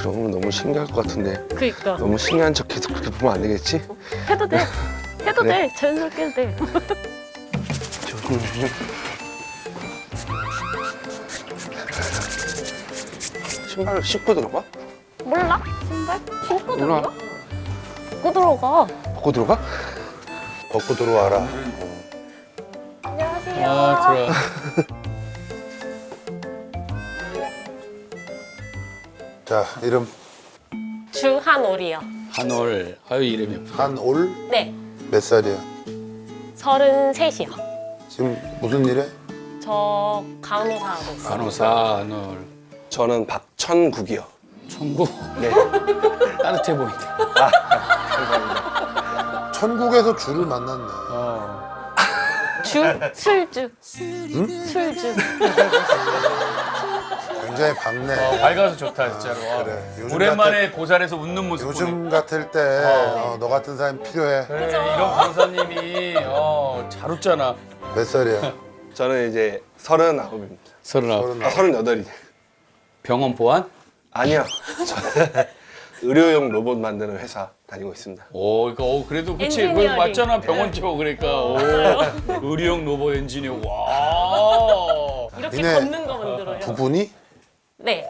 경험은 너무 신기할 것 같은데 그니까 너무 신기한 척해서 그렇게 보면 안 되겠지? 해도 돼. 해도 그래. 돼. 자연스럽게 해도 돼. 조심. 신발을 신고 들어가? 몰라? 신발? 신고 몰라. 들어가? 벗고 들어가. 벗고 들어가? 벗고 들어와라. 안녕하세요. 아, 들어. 자, 이름 주한올이요. 한올. 아유, 이름이 예쁘다. 한올. 네. 몇 살이야? 33이요. 지금 무슨 일해? 저 간호사 하고 있어요. 간호사, 한올. 저는 박천국이요. 천국. 네. 따뜻해 보인다. 천국에서 주를 만났네. 술주. 술주. 굉장히 밝네. 밝아서 좋다, 진짜로. 그래. 요즘 오랜만에 보살에서 웃는 모습 보네. 요즘 같을 때 너 같은 사람이 필요해. 그래, 그죠? 이런 강사님이 잘 웃잖아. 몇 살이야? 저는 이제 39입니다. 39. 아, 38이네. 병원 보안? 아니요. 저는 의료용 로봇 만드는 회사 다니고 있습니다. 그래도 그치. 엔지니어링. 그거 맞잖아, 병원 쪽. 그러니까. 의료용 로봇 엔지니어. 와. 이렇게 니네 걷는 거 만들어요. 부부니? 네.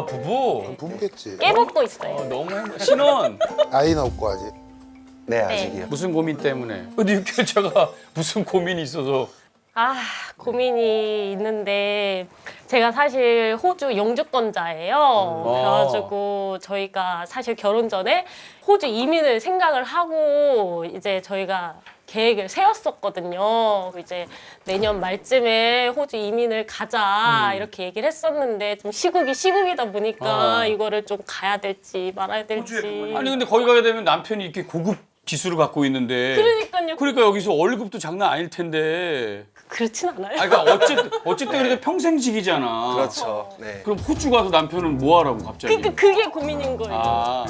부부. 부부겠지. 깨먹고 있어요. 너무 행복. 신혼. 아이는 없고 아직. 네, 아직이요. 무슨 고민 때문에? 근데 육개차가 무슨 고민이 있어서. 아, 고민이 있는데 제가 사실 호주 영주권자예요. 그래가지고 저희가 사실 결혼 전에 호주 이민을 생각을 하고 이제 저희가 계획을 세웠었거든요. 이제 내년 말쯤에 호주 이민을 가자 이렇게 얘기를 했었는데 좀 시국이다 보니까 이거를 좀 가야 될지 말아야 될지. 아니 근데 거기 가게 되면 남편이 이렇게 고급 기술을 갖고 있는데. 그러니까요. 그러니까 여기서 월급도 장난 아닐 텐데. 그렇진 않아요. 아니, 그러니까 어쨌든 그래도 평생직이잖아. 그렇죠. 네. 그럼 호주 가서 남편은 뭐 하라고 갑자기? 그러니까 그게 고민인 거예요. 아,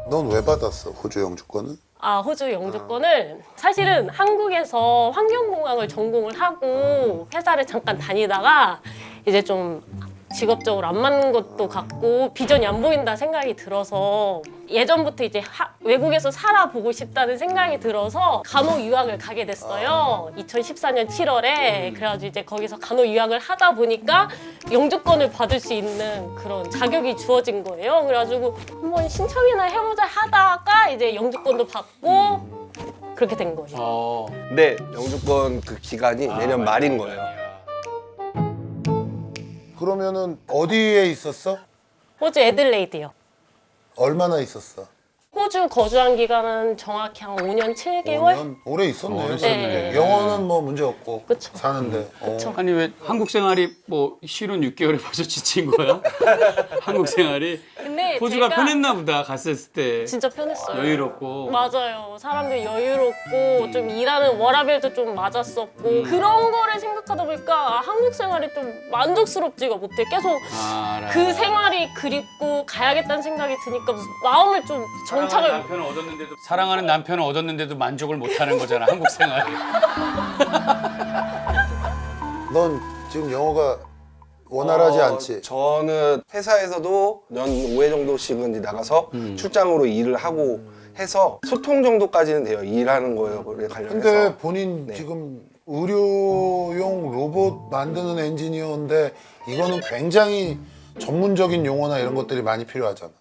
넌 왜 받았어? 호주 영주권은? 아, 호주 영주권을 사실은 한국에서 환경공학을 전공을 하고 회사를 잠깐 다니다가 이제 좀 직업적으로 안 맞는 것도 같고 비전이 안 보인다 생각이 들어서 예전부터 이제 외국에서 살아보고 싶다는 생각이 들어서 간호 유학을 가게 됐어요. 2014년 7월에 그래가지고 이제 거기서 간호 유학을 하다 보니까 영주권을 받을 수 있는 그런 자격이 주어진 거예요. 그래가지고 한번 신청이나 해보자 하다가 이제 영주권도 받고 그렇게 된 거예요. 네, 영주권 그 기간이 내년 말인 거예요. 그러면은 어디에 있었어? 호주 애들레이드요. 얼마나 있었어? 호주 거주한 기간은 정확히 한 5년 7개월? 5년? 오래 있었네. 오래 있었네. 네. 영어는 뭐 문제 없고 그쵸. 사는데. 그쵸. 아니 왜 한국 생활이 뭐 실은 6개월에 벌써 지친 거야? 한국 생활이 근데 호주가 제가 편했나 보다 갔을 때. 진짜 편했어요. 여유롭고. 맞아요. 사람들 여유롭고 좀 일하는 워라밸도 좀 맞았었고 그런 거를 생각하다 보니까 한국 생활이 좀 만족스럽지가 못해. 계속 알아. 그 생활이 그립고 가야겠다는 생각이 드니까 마음을 좀 정착을 사랑하는 남편을 얻었는데도 만족을 못 하는 거잖아, 한국 생활. 넌 지금 영어가 원활하지 않지? 저는 회사에서도 연 5회 정도씩은 이제 나가서 출장으로 일을 하고 해서 소통 정도까지는 돼요. 일하는 거에 관련해서. 근데 본인 네. 지금 의료용 로봇 만드는 엔지니어인데 이거는 굉장히 전문적인 용어나 이런 것들이 많이 필요하잖아.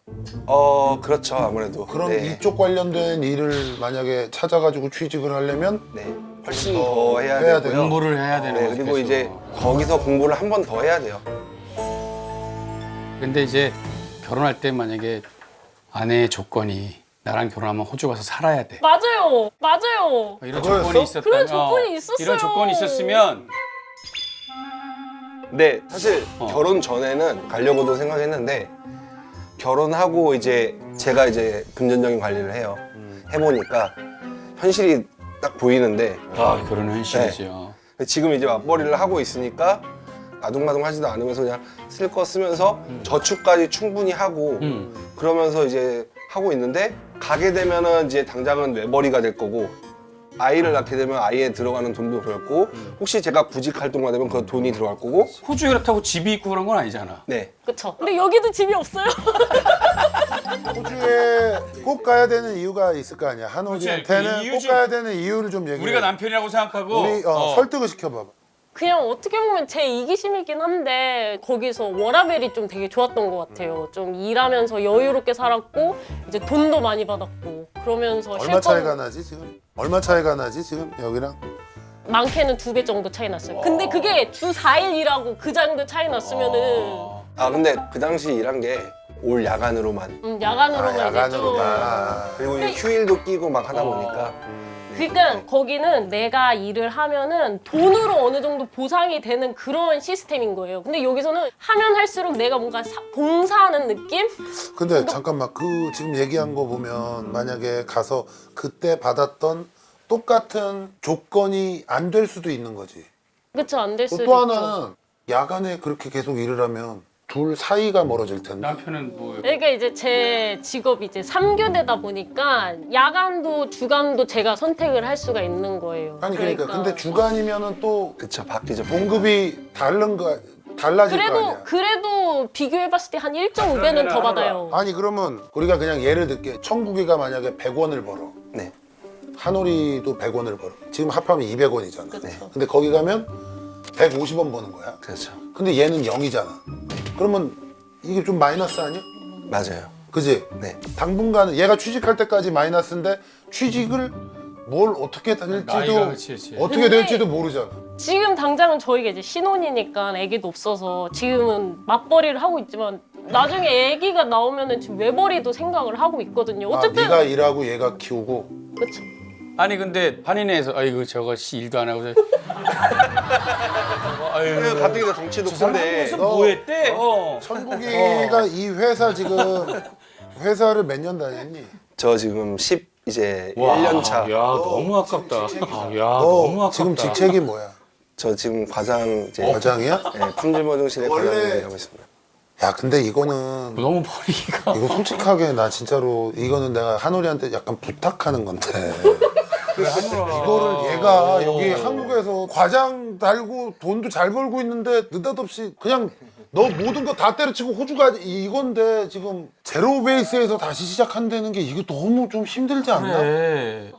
그렇죠. 아무래도. 그럼 네. 이쪽 관련된 일을 만약에 찾아가지고 취직을 하려면 네. 훨씬 더 해야 해야 되고요. 돼요. 공부를 해야 되는 네, 거지. 그리고 계속. 이제 거기서 공부를 한 번 더 해야 돼요. 근데 이제 결혼할 때 만약에 아내의 조건이 나랑 결혼하면 호주 가서 살아야 돼. 맞아요. 맞아요. 이런 그거였어? 조건이 있었다면 그런 조건이 있었어요. 이런 조건이 있었으면 네, 사실 결혼 전에는 가려고도 생각했는데 결혼하고 이제 제가 이제 금전적인 관리를 해요. 해보니까 현실이 딱 보이는데 결혼은 현실이죠. 지금 이제 맞벌이를 하고 있으니까 아둥바둥 하지도 않으면서 그냥 쓸 거 쓰면서 저축까지 충분히 하고 그러면서 이제 하고 있는데 가게 되면은 이제 당장은 외벌이가 될 거고 아이를 낳게 되면 아이에 들어가는 돈도 그렇고 혹시 제가 구직 활동가 되면 그 돈이 들어갈 거고 호주에 그렇다고 집이 있고 그런 건 아니잖아. 네. 그쵸. 근데 여기도 집이 없어요. 호주에 꼭 가야 되는 이유가 있을 거 아니야. 한호지한테는 그치, 그 이유 꼭 좀- 가야 되는 이유를 좀 얘기해. 우리가 남편이라고 생각하고 우리 설득을 시켜봐봐. 그냥 어떻게 보면 제 이기심이긴 한데 거기서 워라밸이 좀 되게 좋았던 것 같아요. 좀 일하면서 여유롭게 살았고 이제 돈도 많이 받았고 그러면서 얼마 차이가 나지 지금? 얼마 차이가 나지 지금 여기랑? 많게는 2배 정도 차이 났어요. 근데 그게 주 4일 일하고 그 정도 차이 났으면은 아 근데 그 당시 일한 게 올 야간으로만 야간으로만 이제 좀 야간으로만. 그리고 이제 휴일도 끼고 막 하다 보니까 그러니까 거기는 내가 일을 하면은 돈으로 어느 정도 보상이 되는 그런 시스템인 거예요. 근데 여기서는 하면 할수록 내가 뭔가 봉사하는 느낌? 근데 잠깐만 그 지금 얘기한 거 보면 만약에 가서 그때 받았던 똑같은 조건이 안 될 수도 있는 거지. 그쵸, 안 될 수도 또 있죠. 하나는 야간에 그렇게 계속 일을 하면 둘 사이가 멀어질 텐데. 남편은 뭐 그러니까 이제 제 직업이 이제 3교대다 보니까 야간도 주간도 제가 선택을 할 수가 있는 거예요. 아니 그러니까 근데 주간이면은 또 그쵸 바뀌죠. 봉급이 달라질 거 아니야. 그래도 비교해봤을 때 한 1.5배는 더 받아요. 아니 그러면 우리가 그냥 예를 들게 청국이가 만약에 100원을 벌어. 네. 한오리도 100원을 벌어. 지금 합하면 200원이잖아. 그쵸. 근데 거기 가면 150원 버는 거야. 그렇죠. 근데 얘는 0이잖아. 그러면 이게 좀 마이너스 아니야? 맞아요. 그지? 네. 당분간은 얘가 취직할 때까지 마이너스인데 취직을 뭘 어떻게 될지도 나이가 그치. 어떻게 근데- 될지도 모르잖아. 지금 당장은 저희가 이제 신혼이니까 애기도 없어서 지금은 맞벌이를 하고 있지만 나중에 애기가 나오면은 지금 외벌이도 생각을 하고 있거든요. 어쨌든 네가 일하고 얘가 키우고. 그쵸. 아니 근데 한인회에서 아이고 저거 씨 일도 안 하고 아유 갑자기 나 덩치 높은데 한국에서 뭐 했대? 천국이가 이 회사 지금 회사를 몇 년 다녔니? 저 지금 10 이제 와, 1년 차. 야 너무 아깝다. 야 너 너무 아깝다. 지금 직책이 뭐야? 저 지금 과장 이제 과장이야? 네, 품질보증실에 과장을 하고 있습니다. 야 근데 이거는 너무 버리기가. 이거 솔직하게 나 진짜로 이거는 내가 한올이한테 약간 부탁하는 건데 이거를 얘가 여기 한국에서 과장 달고 돈도 잘 벌고 있는데 느닷없이 그냥 너 모든 거 다 때려치고 호주가 이건데 지금 제로 베이스에서 다시 시작한다는 게 이게 너무 좀 힘들지 않나? 그래.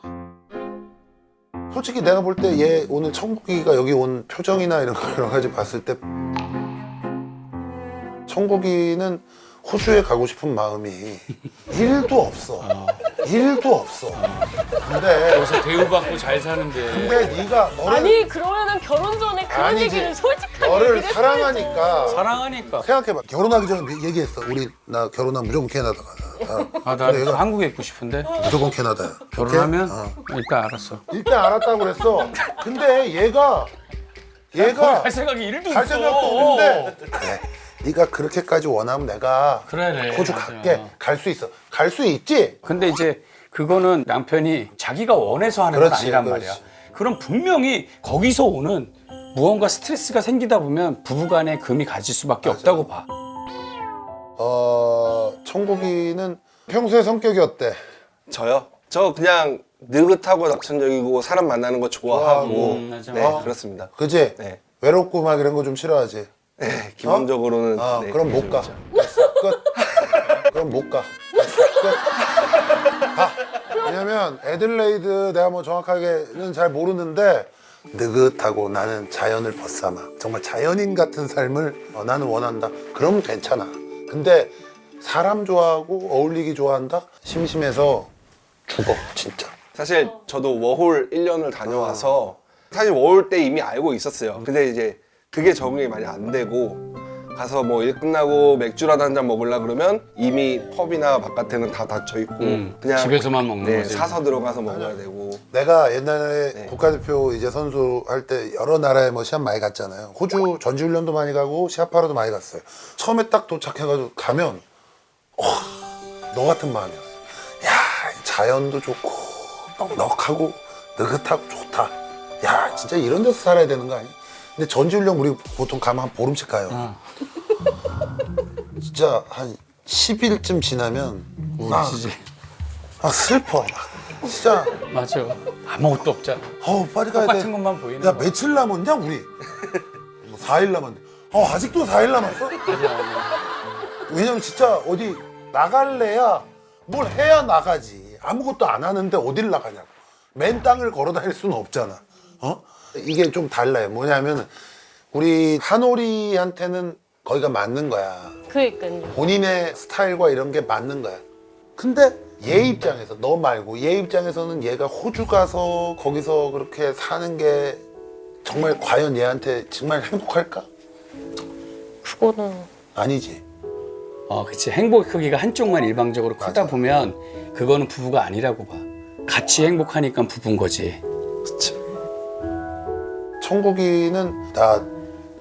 솔직히 내가 볼 때 얘 오늘 청국이가 여기 온 표정이나 이런 거 여러 가지 봤을 때 청국이는 호주에 가고 싶은 마음이 1도 없어. 1도 없어. 근데 여기서 대우받고 잘 사는데 네가 너를 아니 그러면은 결혼 전에 그런 아니지. 얘기를 솔직하게 너를 얘기를 사랑하니까 사랑하니까. 생각해봐. 결혼하기 전에 얘기했어. 우리 나 결혼하면 무조건 캐나다 가자. 아나 근데 얘가 한국에 있고 싶은데 무조건 캐나다야. 결혼하면 오케이? 일단 알았어. 일단 알았다고 그랬어. 근데 얘가 갈 생각이 1도 갈 없어. 생각도 없는데 그래. 네가 그렇게까지 원하면 내가 그래. 호주 맞아. 갈게. 갈 수 있어. 갈 수 있지? 근데 이제 그거는 남편이 자기가 원해서 하는 건 그렇지, 아니란 그렇지. 말이야. 그럼 분명히 거기서 오는 무언가 스트레스가 생기다 보면 부부간의 금이 가질 수밖에 없다고 봐. 청국이는 평소에 성격이 어때? 저요? 저 그냥 느긋하고 낙천적이고 사람 만나는 거 좋아하고 맞아. 네 그렇습니다. 그지? 네. 외롭고 막 이런 거 좀 싫어하지? 네 기본적으로는 네, 그럼 못 가. 그렇죠. 됐어, 끝. 그럼 못 가. 됐어, 끝. 가. 왜냐면 애들레이드 내가 뭐 정확하게는 잘 모르는데 느긋하고 나는 자연을 벗삼아 정말 자연인 같은 삶을 나는 원한다. 그러면 괜찮아. 근데 사람 좋아하고 어울리기 좋아한다? 심심해서 죽어 진짜. 사실 저도 워홀 1년을 다녀와서 사실 워홀 때 이미 알고 있었어요. 근데 이제 그게 적응이 많이 안 되고 가서 뭐 일 끝나고 맥주라도 한 잔 먹으려 그러면 이미 펍이나 바깥에는 다 닫혀 있고 그냥 집에서만 먹는 네, 거지. 사서 들어가서 먹어야 되고 내가 옛날에 네. 국가대표 이제 선수 할 때 여러 나라에 뭐 시합 많이 갔잖아요. 호주 전지훈련도 많이 가고 시합하러도 많이 갔어요. 처음에 딱 도착해가지고 가면 너 같은 마음이었어. 야 자연도 좋고 넉넉하고 느긋하고 좋다. 야 진짜 이런 데서 살아야 되는 거 아니야? 근데 전지훈련 우리 보통 가면 한 보름씩 가요. 진짜 한 10일쯤 지나면 막 슬퍼. 진짜 맞아. 아무것도 없잖아. 빨리 가야 돼. 똑같은 것만 보이는 야 거. 며칠 남았냐 우리? 뭐 4일 남았네. 아직도 4일 남았어? 왜냐면 진짜 어디 나갈래야 뭘 해야 나가지. 아무것도 안 하는데 어딜 나가냐고. 맨 땅을 걸어 다닐 수는 없잖아. 이게 좀 달라요. 뭐냐면 우리 한오리한테는 거기가 맞는 거야. 그러니까요. 본인의 스타일과 이런 게 맞는 거야. 근데 얘 입장에서, 너 말고 얘 입장에서는 얘가 호주 가서 거기서 그렇게 사는 게 정말 과연 얘한테 정말 행복할까? 그거는 아니지. 그치. 행복의 크기가 한쪽만 일방적으로 크다 맞아. 보면 그거는 부부가 아니라고 봐. 같이 행복하니까 부부인 거지. 청국이는 나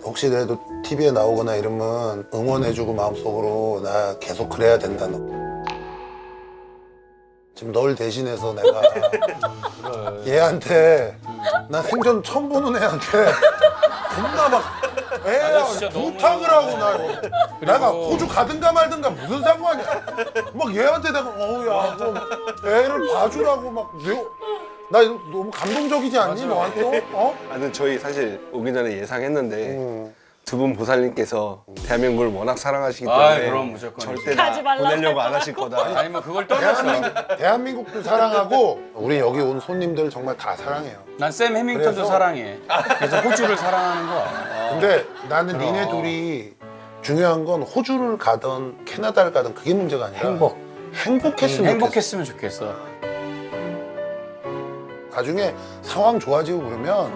혹시라도 TV에 나오거나 이러면 응원해주고 마음속으로 나 계속 그래야 된다. 너. 지금 널 대신해서 내가 얘한테 나 생전 처음 보는 애한테 겁나 막 애야 진짜 너무- 부탁을 하고 내가 호주 가든가 말든가 무슨 상관이야. 막 얘한테 내가 어우야 좀 애를 봐주라고 나 이거 너무 감동적이지 않니 너한테? 근데 저희 사실 오기 전에 예상했는데 두 분 보살님께서 대한민국을 워낙 사랑하시기 때문에 그럼 무조건 절대 가지 나 말라고 보내려고 안 하실 거다. 아니 뭐 그걸 떠났어. 대한민국도 사랑하고 우리 여기 온 손님들 정말 다 사랑해요. 난 샘 해밍턴도 그래서- 사랑해. 그래서 호주를 사랑하는 거야. 근데 나는 니네 둘이 중요한 건 호주를 가든 캐나다를 가든 그게 문제가 아니라 행복했으면 행복했으면 좋겠어. 좋겠어. 나중에 상황 좋아지고 그러면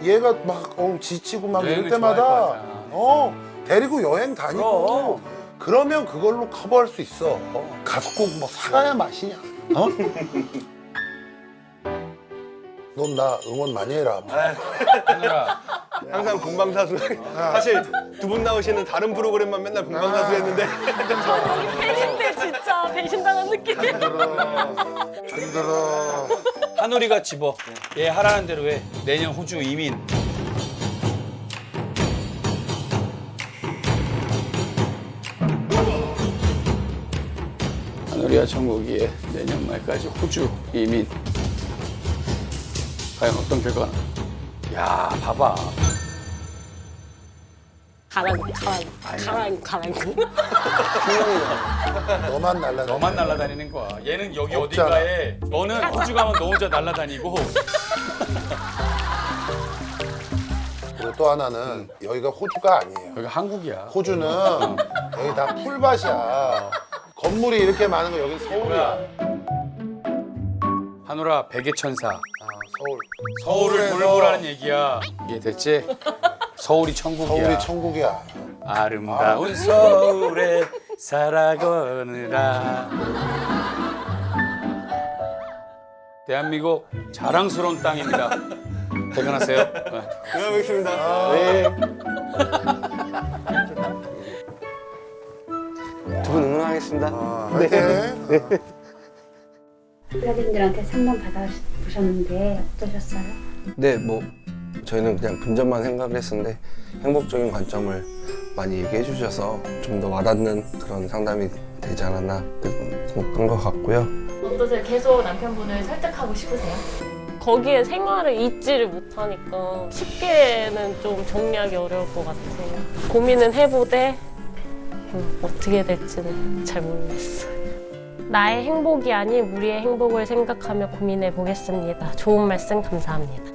얘가 막 지치고 막 이럴 여행을 때마다 좋아할 거 데리고 여행 다니고 그러면 그걸로 커버할 수 있어. 가서 꼭 뭐 살아야 맛이냐? 넌 나 응원 많이 해라. 하늘아, 항상 본방사수. 사실 두 분 나오시는 다른 프로그램만 맨날 본방사수 했는데 팬인데 진짜 배신당한 느낌이야. 힘들어. 하늘이가 집어. 얘 하라는 대로 해. 내년 호주 이민. 하늘이와 천국이의 내년 말까지 호주 이민. 과연 어떤 결과가 나? 야, 봐봐. 가라앉고. 너만 날라. 너만 날아다니는 거야. 얘는 여기 없잖아. 어딘가에. 너는 호주 가면 너 혼자 날아다니고. 그리고 또 하나는 여기가 호주가 아니에요. 여기 한국이야. 호주는 여기 다 풀밭이야. 건물이 이렇게 많은 거 여기 서울이야. 하늘아, 백의천사. 서울. 서울을 서울에서- 돌보라는 얘기야. 이게 됐지? 서울이 천국이야. 서울이 천국이야. 아름다운 서울에 살아가느라. 대한민국 자랑스러운 땅입니다. 퇴근하세요. 고생하셨습니다. 네. 두 분 응원하겠습니다. 화이팅. 기자님들한테 상담 받아보셨는데 어떠셨어요? 네, 뭐 저희는 그냥 금전만 생각을 했었는데 행복적인 관점을 많이 얘기해 주셔서 좀 더 와닿는 그런 상담이 되지 않았나 그런 것 같고요. 어떠세요? 계속 남편분을 설득하고 싶으세요? 거기에 생활을 잊지를 못하니까 쉽게는 좀 정리하기 어려울 것 같아요. 고민은 해보되 어떻게 될지는 잘 모르겠어요. 나의 행복이 아닌 우리의 행복을 생각하며 고민해 보겠습니다. 좋은 말씀 감사합니다.